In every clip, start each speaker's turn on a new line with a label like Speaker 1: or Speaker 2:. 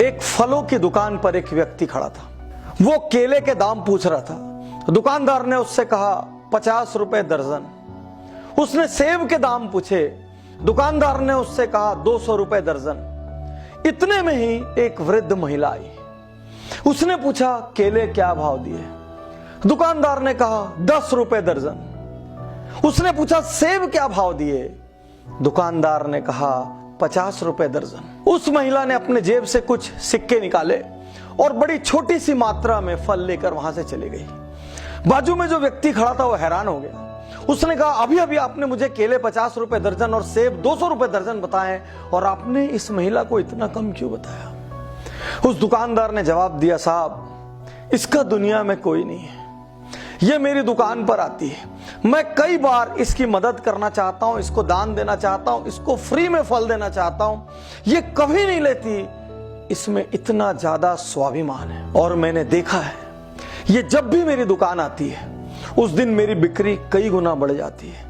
Speaker 1: एक फलों की दुकान पर एक व्यक्ति खड़ा था। वो केले के दाम पूछ रहा था। दुकानदार ने उससे कहा 50 रुपए दर्जन। उसने सेब के दाम पूछे। दुकानदार ने उससे कहा 200 रुपए दर्जन। इतने में ही एक वृद्ध महिला आई। उसने पूछा केले क्या भाव दिए? दुकानदार ने कहा 10 रुपए दर्जन। उसने पूछा सेब क्या भाव दिए? दुकानदार ने कहा 50 रुपए दर्जन। उस महिला ने अपने जेब से कुछ सिक्के निकाले और बड़ी छोटी सी मात्रा में फल लेकर वहां से चली गई। बाजू में जो व्यक्ति खड़ा था वो हैरान हो गया। उसने कहा अभी अभी आपने मुझे केले 50 रुपए दर्जन और सेब 200 रुपए दर्जन बताए और आपने इस महिला को इतना कम क्यों बताया? उस दुकानदार ने जवाब दिया, साहब इसका दुनिया में कोई नहीं है। ये मेरी दुकान पर आती है, मैं कई बार इसकी मदद करना चाहता हूं, इसको दान देना चाहता हूं, इसको फ्री में फल देना चाहता हूं, ये कभी नहीं लेती। इसमें इतना ज्यादा स्वाभिमान है और मैंने देखा है ये जब भी मेरी दुकान आती है उस दिन मेरी बिक्री कई गुना बढ़ जाती है।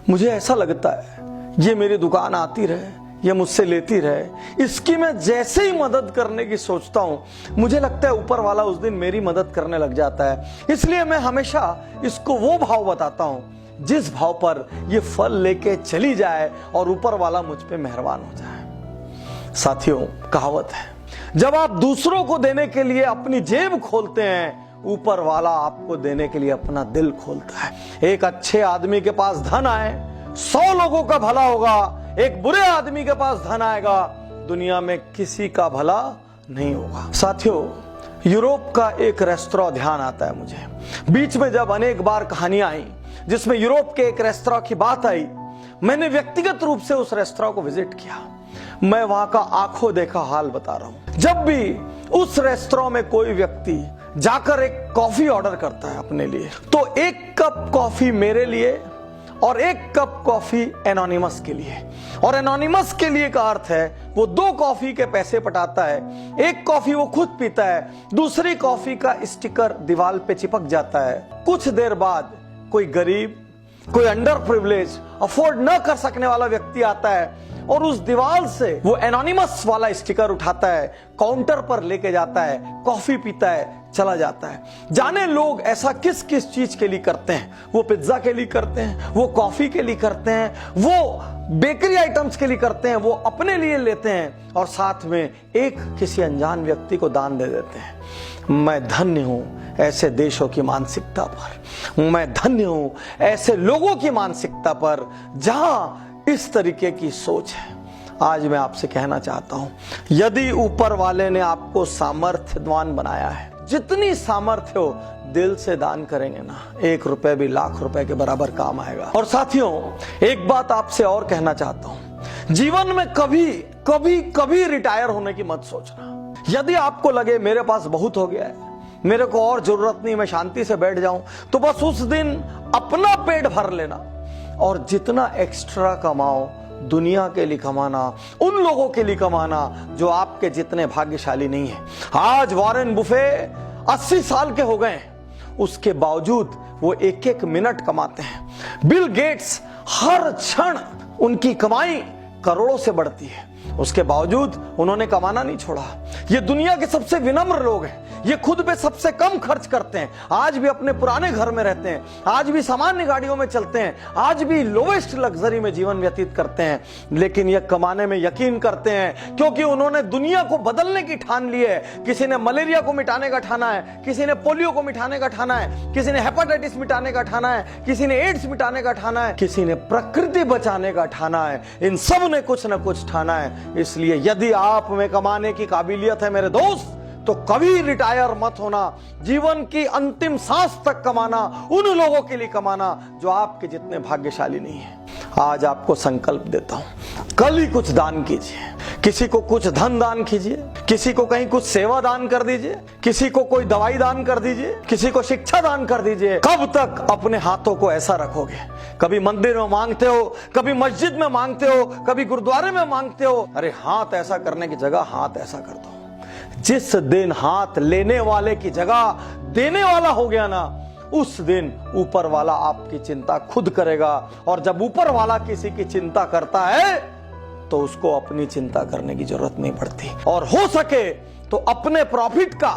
Speaker 1: मुझे ऐसा लगता है ये मेरी दुकान आती रहे, ये मुझसे लेती रहे। इसकी मैं जैसे ही मदद करने की सोचता हूं मुझे लगता है ऊपर वाला उस दिन मेरी मदद करने लग जाता है। इसलिए मैं हमेशा इसको वो भाव बताता हूं जिस भाव पर ये फल लेके चली जाए और ऊपर वाला मुझ पे मेहरबान हो जाए। साथियों, कहावत है, जब आप दूसरों को देने के लिए अपनी जेब खोलते हैं, ऊपर वाला आपको देने के लिए अपना दिल खोलता है। एक अच्छे आदमी के पास धन आए 100 लोगों का भला होगा, एक बुरे आदमी के पास धन आएगा दुनिया में किसी का भला नहीं होगा। साथियों, यूरोप का एक रेस्तरां ध्यान आता है मुझे। बीच में जब अनेक बार कहानियां आई जिसमें यूरोप के एक रेस्तरां की बात आई, मैंने व्यक्तिगत रूप से उस रेस्तरां को विजिट किया। मैं वहां का आंखों देखा हाल बता रहा हूं। जब भी उस रेस्तरां में कोई व्यक्ति जाकर एक कॉफी ऑर्डर करता है अपने लिए, तो एक कप कॉफी मेरे लिए और एक कप कॉफी एनोनिमस के लिए। और एनोनिमस के लिए का अर्थ है वो 2 कॉफी के पैसे पटाता है। एक कॉफी वो खुद पीता है, दूसरी कॉफी का स्टिकर दीवार पे चिपक जाता है। कुछ देर बाद कोई गरीब, कोई अंडर प्रिविलेज, अफोर्ड न कर सकने वाला व्यक्ति आता है और उस दीवार से वो एनोनिमस वाला स्टिकर उठाता है, काउंटर पर लेके जाता है, कॉफी पीता है, चला जाता है। जाने लोग ऐसा किस किस चीज के लिए करते हैं। वो पिज्जा के लिए करते हैं, वो कॉफी के लिए करते हैं, वो बेकरी आइटम्स के लिए करते हैं, वो अपने लिए लेते हैं और साथ में एक किसी अनजान व्यक्ति को दान दे देते हैं। मैं धन्य हूं ऐसे देशों की मानसिकता पर, मैं धन्य हूं ऐसे लोगों की मानसिकता पर जहां इस तरीके की सोच है। आज मैं आपसे कहना चाहता हूं, यदि ऊपर वाले ने आपको सामर्थ्यवान बनाया है, जितनी सामर्थ्य हो दिल से दान करेंगे ना, 1 रुपए भी लाख रुपए के बराबर काम आएगा। और साथियों, एक बात आपसे और कहना चाहता हूं, जीवन में कभी कभी कभी रिटायर होने की मत सोचना। यदि आपको लगे मेरे पास बहुत हो गया है, मेरे को और जरूरत नहीं, मैं शांति से बैठ जाऊं, तो बस उस दिन अपना पेट भर लेना और जितना एक्स्ट्रा कमाओ दुनिया के लिए कमाना, उन लोगों के लिए कमाना जो आपके जितने भाग्यशाली नहीं है। आज वॉरेन बुफे 80 साल के हो गए, उसके बावजूद वो 1-1 मिनट कमाते हैं। बिल गेट्स हर क्षण उनकी कमाई करोड़ों से बढ़ती है, उसके बावजूद उन्होंने कमाना नहीं छोड़ा। ये दुनिया के सबसे विनम्र लोग हैं, ये खुद पे सबसे कम खर्च करते हैं, आज भी अपने पुराने घर में रहते हैं, आज भी सामान्य गाड़ियों में चलते हैं, आज भी लोवेस्ट लग्जरी में जीवन व्यतीत करते हैं, लेकिन ये कमाने में यकीन करते हैं क्योंकि उन्होंने दुनिया को बदलने की ठान ली है। किसी ने मलेरिया को मिटाने का ठाना है, किसी ने पोलियो को मिटाने का ठाना है, किसी ने हेपेटाइटिस मिटाने का ठाना है, किसी ने एड्स मिटाने का ठाना है, किसी ने प्रकृति बचाने का ठाना है। इन सब ने कुछ न कुछ ठाना है। इसलिए यदि आप में कमाने की काबिलियत है मेरे दोस्त, तो कभी रिटायर मत होना। जीवन की अंतिम सांस तक कमाना, उन लोगों के लिए कमाना जो आपके जितने भाग्यशाली नहीं है। आज आपको संकल्प देता हूं, कल ही कुछ दान कीजिए। किसी को कुछ धन दान कीजिए, किसी को कहीं कुछ सेवा दान कर दीजिए, किसी को कोई दवाई दान कर दीजिए, किसी को शिक्षा दान कर दीजिए। कब तक अपने हाथों को ऐसा रखोगे? कभी मंदिर में मांगते हो, कभी मस्जिद में मांगते हो, कभी गुरुद्वारे में मांगते हो। अरे हाथ ऐसा करने की जगह हाथ ऐसा कर दो। जिस दिन हाथ लेने वाले की जगह देने वाला हो गया ना, उस दिन ऊपर वाला आपकी चिंता खुद करेगा। और जब ऊपर वाला किसी की चिंता करता है तो उसको अपनी चिंता करने की जरूरत नहीं पड़ती। और हो सके तो अपने प्रॉफिट का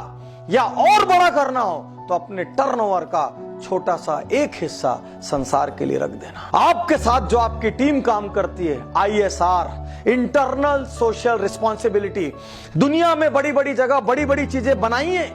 Speaker 1: या और बड़ा करना हो तो अपने टर्नओवर का छोटा सा एक हिस्सा संसार के लिए रख देना। आपके साथ जो आपकी टीम काम करती है, ISR, इंटरनल सोशल रिस्पॉन्सिबिलिटी, दुनिया में बड़ी बड़ी जगह बड़ी बड़ी चीजें बनाइए,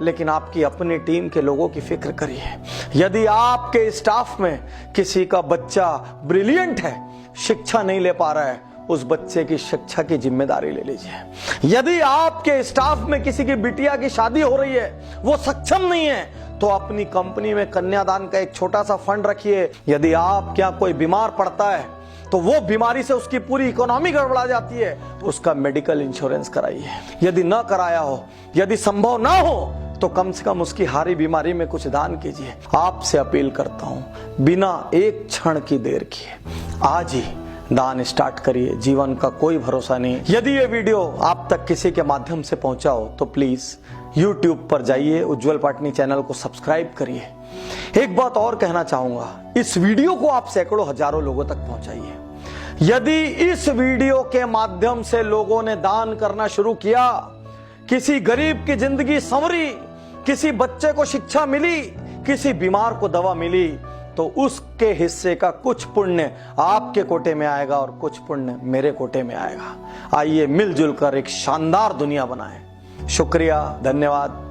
Speaker 1: लेकिन आपकी अपनी टीम के लोगों की फिक्र करिए। यदि आपके स्टाफ में किसी का बच्चा ब्रिलियंट है, शिक्षा नहीं ले पा रहा है, उस बच्चे की शिक्षा की जिम्मेदारी ले लीजिए। यदि आपके स्टाफ में किसी की बिटिया की शादी हो रही है, वो सक्षम नहीं है, तो अपनी कंपनी में कन्यादान का एक छोटा सा फंड रखिए। यदि आपके यहाँ कोई बीमार पड़ता है तो वो बीमारी से उसकी पूरी इकोनॉमी गड़बड़ा जाती है, उसका मेडिकल इंश्योरेंस कराइए। यदि ना कराया हो, यदि संभव ना हो, तो कम से कम उसकी हारी बीमारी में कुछ दान कीजिए। आपसे अपील करता हूं, बिना एक क्षण की देर किए आज ही दान स्टार्ट करिए। जीवन का कोई भरोसा नहीं। यदि ये वीडियो आप तक किसी के माध्यम से पहुंचा हो तो प्लीज YouTube पर जाइए, उज्जवल पाटनी चैनल को सब्सक्राइब करिए। एक बात और कहना चाहूंगा, इस वीडियो को आप सैकड़ों हजारों लोगों तक पहुंचाइए। यदि इस वीडियो के माध्यम से लोगों ने दान करना शुरू किया, किसी गरीब की जिंदगी संवरी, किसी बच्चे को शिक्षा मिली, किसी बीमार को दवा मिली, तो उसके हिस्से का कुछ पुण्य आपके कोटे में आएगा और कुछ पुण्य मेरे कोटे में आएगा। आइए मिलजुल कर एक शानदार दुनिया बनाएं। शुक्रिया, धन्यवाद।